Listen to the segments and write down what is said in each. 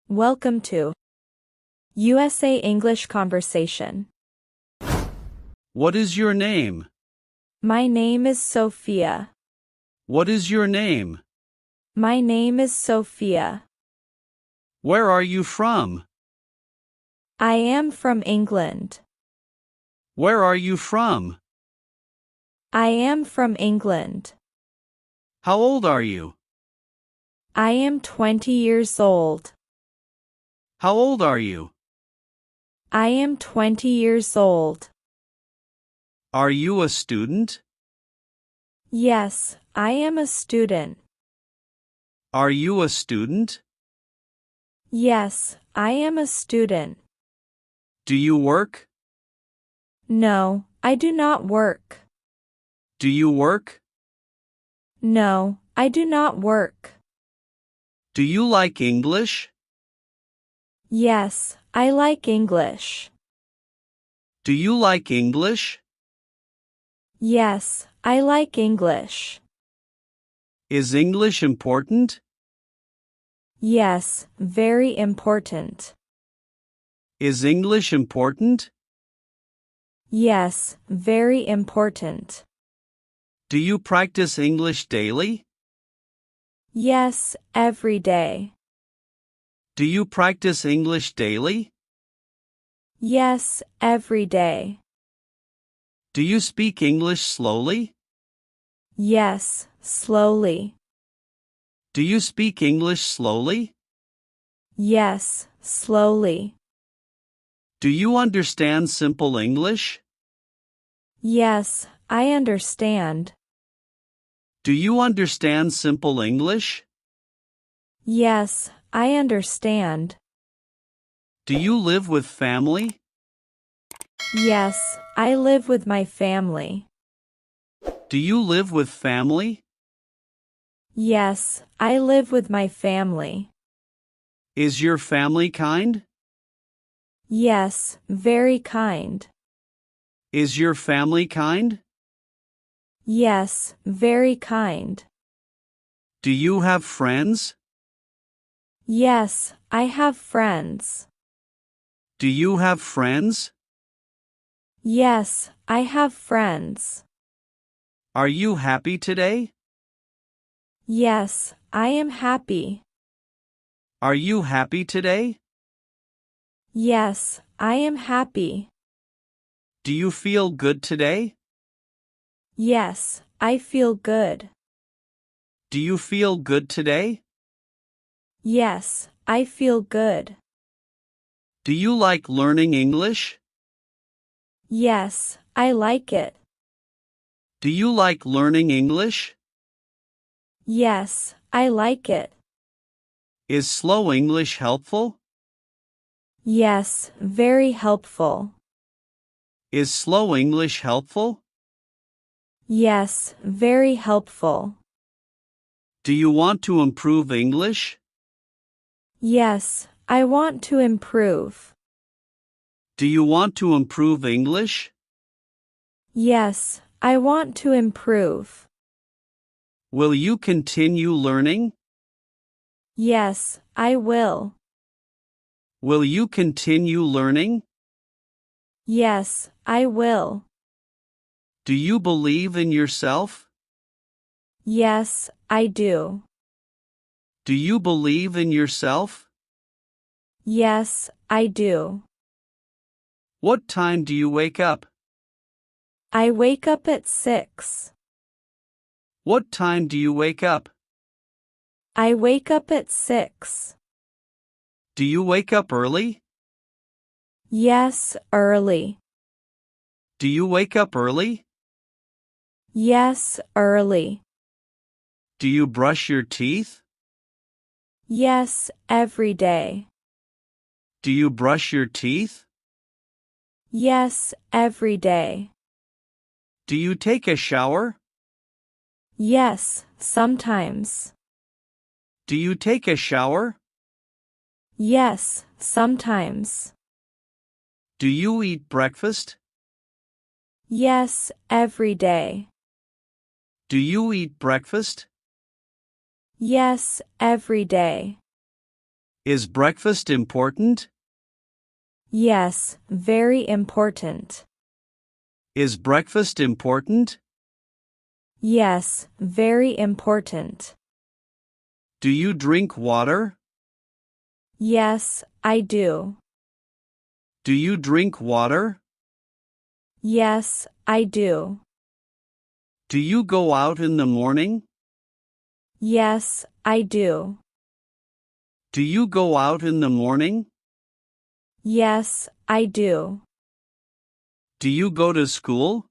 Welcome to USA English Conversation. What is your name? My name is Sophia. What is your name? My name is Sophia. Where are you from? I am from England. Where are you from? I am from England. How old are you? I am 20 years old. How old are you? I am 20 years old. Are you a student? Yes, I am a student. Are you a student? Yes, I am a student. Do you work? No, I do not work. Do you work? No, I do not work. Do you like English? Yes, I like English. Do you like English? Yes, I like English. Is English important? Yes, very important. Is English important? Yes, very important. Do you practice English daily? Yes, every day. Do you practice English daily? Yes, every day. Do you speak English slowly? Yes, slowly. Do you speak English slowly? Yes, slowly. Do you understand simple English? Yes, I understand. Do you understand simple English? Yes, I understand. Do you live with family? Yes, I live with my family. Do you live with family? Yes, I live with my family. Is your family kind? Yes, very kind. Is your family kind? Yes, very kind. Do you have friends? Yes, I have friends. Do you have friends? Yes, I have friends. Are you happy today? Yes, I am happy. Are you happy today? Yes, I am happy. Do you feel good today? Yes, I feel good. Do you feel good today? Yes, I feel good. Do you like learning English? Yes, I like it. Do you like learning English? Yes, I like it. Is slow English helpful? Yes, very helpful. Is slow English helpful? Yes, very helpful. Do you want to improve English? Yes, I want to improve. Do you want to improve English? Yes, I want to improve. Will you continue learning? Yes, I will. Will you continue learning? Yes, I will. Do you believe in yourself? Yes, I do. Do you believe in yourself? Yes, I do. What time do you wake up? I wake up at 6. What time do you wake up? I wake up at 6. Do you wake up early? Yes, early. Do you wake up early? Yes, early. Do you brush your teeth? Yes, every day. Do you brush your teeth? Yes, every day. Do you take a shower? Yes, sometimes. Do you take a shower? Yes, sometimes. Do you eat breakfast? Yes, every day. Do you eat breakfast? Yes, every day. Is breakfast important? Yes, very important. Is breakfast important? Yes, very important. Do you drink water? Yes, I do. Do you drink water? Yes, I do. Do you go out in the morning? Yes, I do. Do you go out in the morning? Yes, I do. Do you go to school?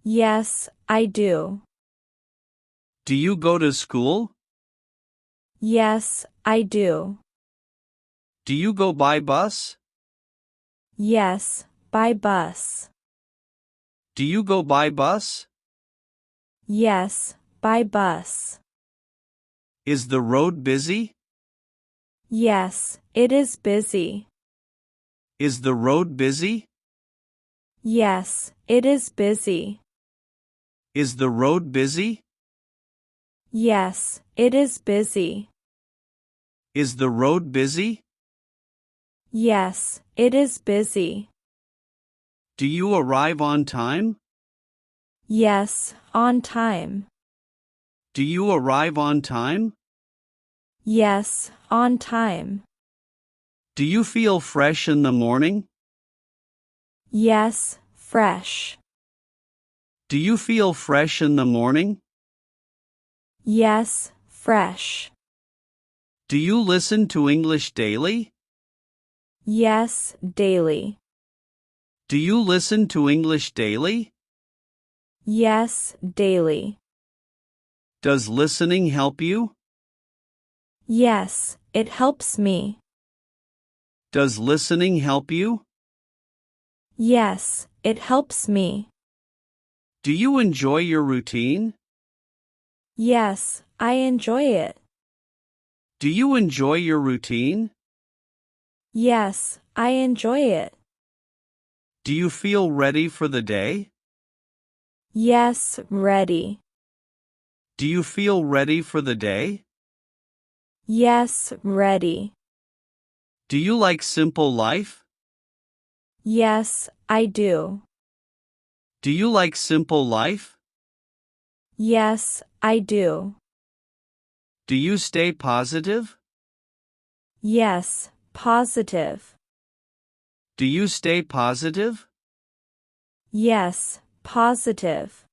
Yes, I do. Do you go to school? Yes, I do. Do you go by bus? Yes, by bus. Do you go by bus? Yes, by bus. Is the road busy? Yes, it is busy. Is the road busy? Yes, it is busy. Is the road busy? Yes, it is busy. Is the road busy? Yes, it is busy. Do you arrive on time? Yes, on time. Do you arrive on time? Yes, on time. Do you feel fresh in the morning? Yes, fresh. Do you feel fresh in the morning? Yes, fresh. Do you listen to English daily? Yes, daily. Do you listen to English daily? Yes, daily. Does listening help you? Yes, it helps me. Does listening help you? Yes, it helps me. Do you enjoy your routine? Yes, I enjoy it. Do you enjoy your routine? Yes, I enjoy it. Do you feel ready for the day? Yes, ready. Do you feel ready for the day? Yes, ready. Do you like simple life? Yes, I do. Do you like simple life? Yes, I do. Do you stay positive? Yes, positive. Do you stay positive? Yes, positive.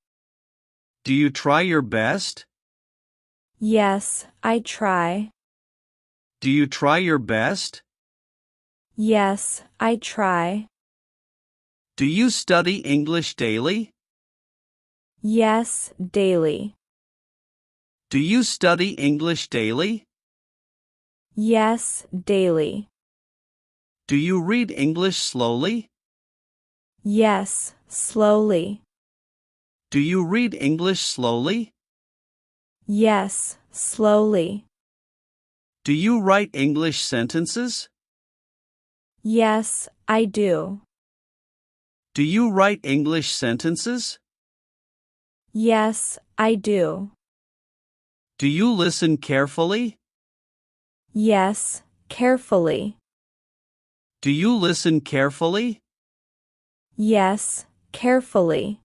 Do you try your best? Yes, I try. Do you try your best? Yes, I try. Do you study English daily? Yes, daily. Do you study English daily? Yes, daily. Do you read English slowly? Yes, slowly. Do you read English slowly? Yes, slowly. Do you write English sentences? Yes, I do. Do you write English sentences? Yes, I do. Do you listen carefully? Yes, carefully. Do you listen carefully? Yes, carefully.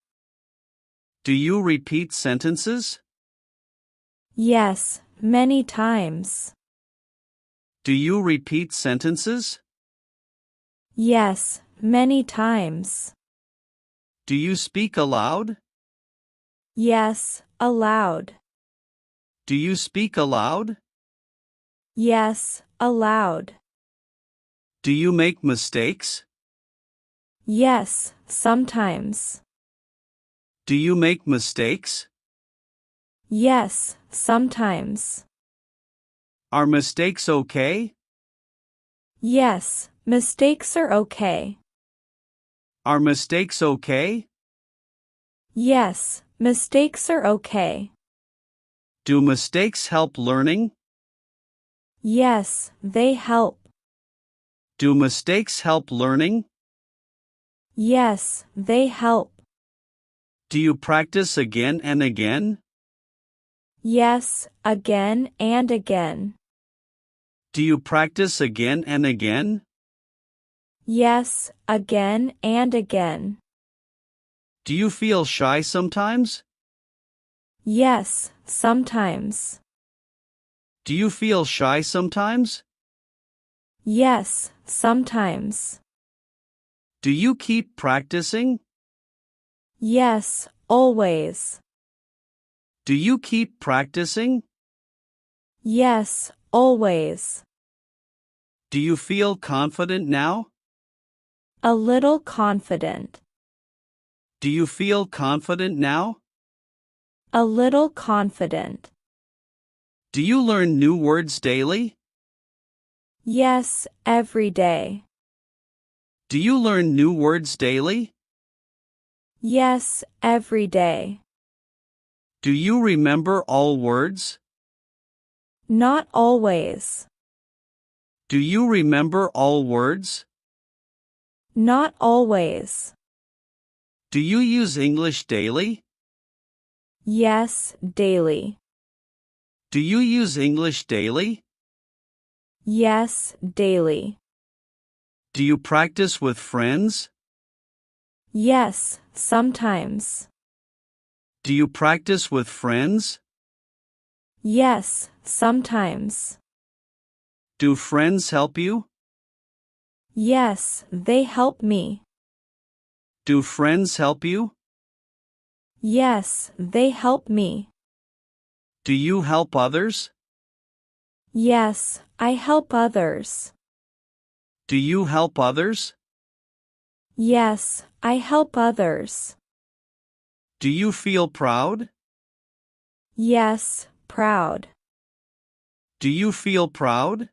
Do you repeat sentences? Yes, many times. Do you repeat sentences? Yes, many times. Do you speak aloud? Yes, aloud. Do you speak aloud? Yes, aloud. Do you make mistakes? Yes, sometimes. Do you make mistakes? Yes, sometimes. Are mistakes okay? Yes, mistakes are okay. Are mistakes okay? Yes, mistakes are okay. Do mistakes help learning? Yes, they help. Do mistakes help learning? Yes, they help. Do you practice again and again? Yes, again and again. Do you practice again and again? Yes, again and again. Do you feel shy sometimes? Yes, sometimes. Do you feel shy sometimes? Yes, sometimes. Do you keep practicing? Yes, always. Do you keep practicing? Yes, always. Do you feel confident now? A little confident. Do you feel confident now? A little confident. Do you learn new words daily? Yes, every day. Do you learn new words daily? Yes, every day. Do you remember all words? Not always. Do you remember all words? Not always. Do you use English daily? Yes, daily. Do you use English daily? Yes, daily. Do you practice with friends? Yes, sometimes. Do you practice with friends? Yes, sometimes. Do friends help you? Yes, they help me. Do friends help you? Yes, they help me. Do you help others? Yes, I help others. Do you help others? Yes, I help others. Do you feel proud? Yes, proud. Do you feel proud?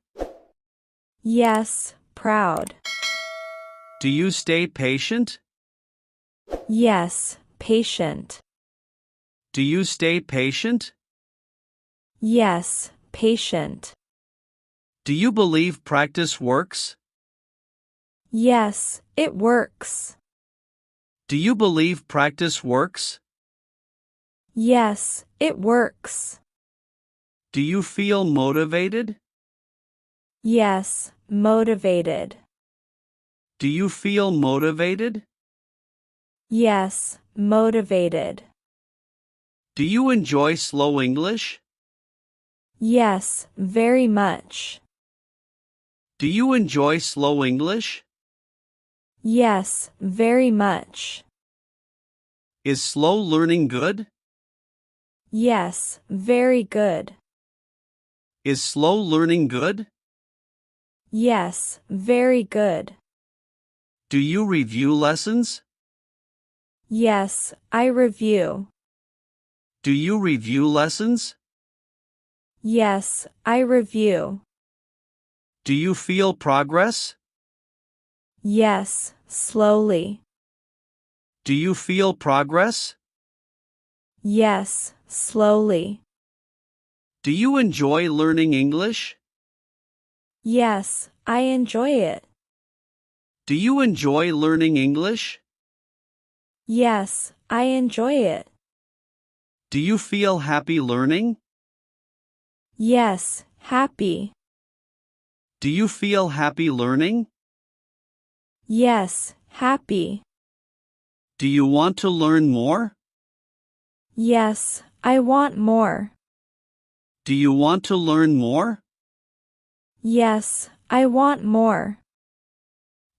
Yes, proud. Do you stay patient? Yes, patient. Do you stay patient? Yes, patient. Do you believe practice works? Yes, it works. Do you believe practice works? Yes, it works. Do you feel motivated? Yes, motivated. Do you feel motivated? Yes, motivated. Do you enjoy slow English? Yes, very much. Do you enjoy slow English? Yes, very much. Is slow learning good? Yes, very good. Is slow learning good? Yes, very good. Do you review lessons? Yes, I review. Do you review lessons? Yes, I review. Do you feel progress? Yes, slowly. Do you feel progress? Yes, slowly. Do you enjoy learning English? Yes, I enjoy it. Do you enjoy learning English? Yes, I enjoy it. Do you feel happy learning? Yes, happy. Do you feel happy learning? Yes, happy. Do you want to learn more? Yes, I want more. Do you want to learn more? Yes, I want more.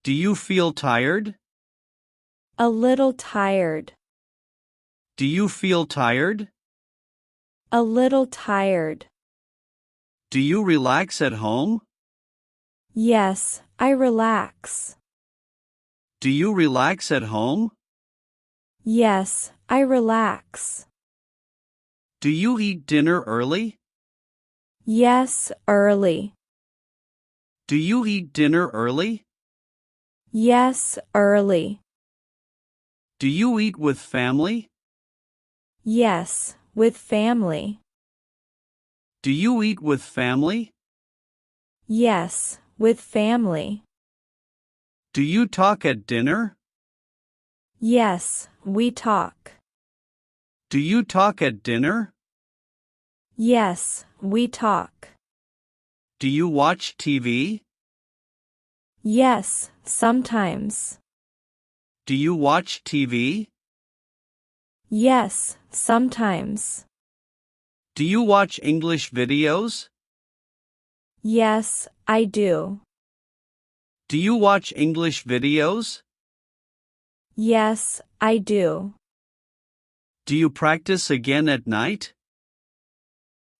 Do you feel tired? A little tired. Do you feel tired? A little tired. Do you relax at home? Yes, I relax. Do you relax at home? Yes, I relax. Do you eat dinner early? Yes, early. Do you eat dinner early? Yes, early. Do you eat with family? Yes, with family. Do you eat with family? Yes, with family. Do you talk at dinner? Yes, we talk. Do you talk at dinner? Yes, we talk. Do you watch TV? Yes, sometimes. Do you watch TV? Yes, sometimes. Do you watch English videos? Yes, I do. Do you watch English videos? Yes, I do. Do you practice again at night?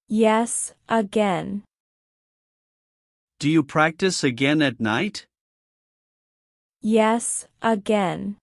Yes, again. Do you practice again at night? Yes, again.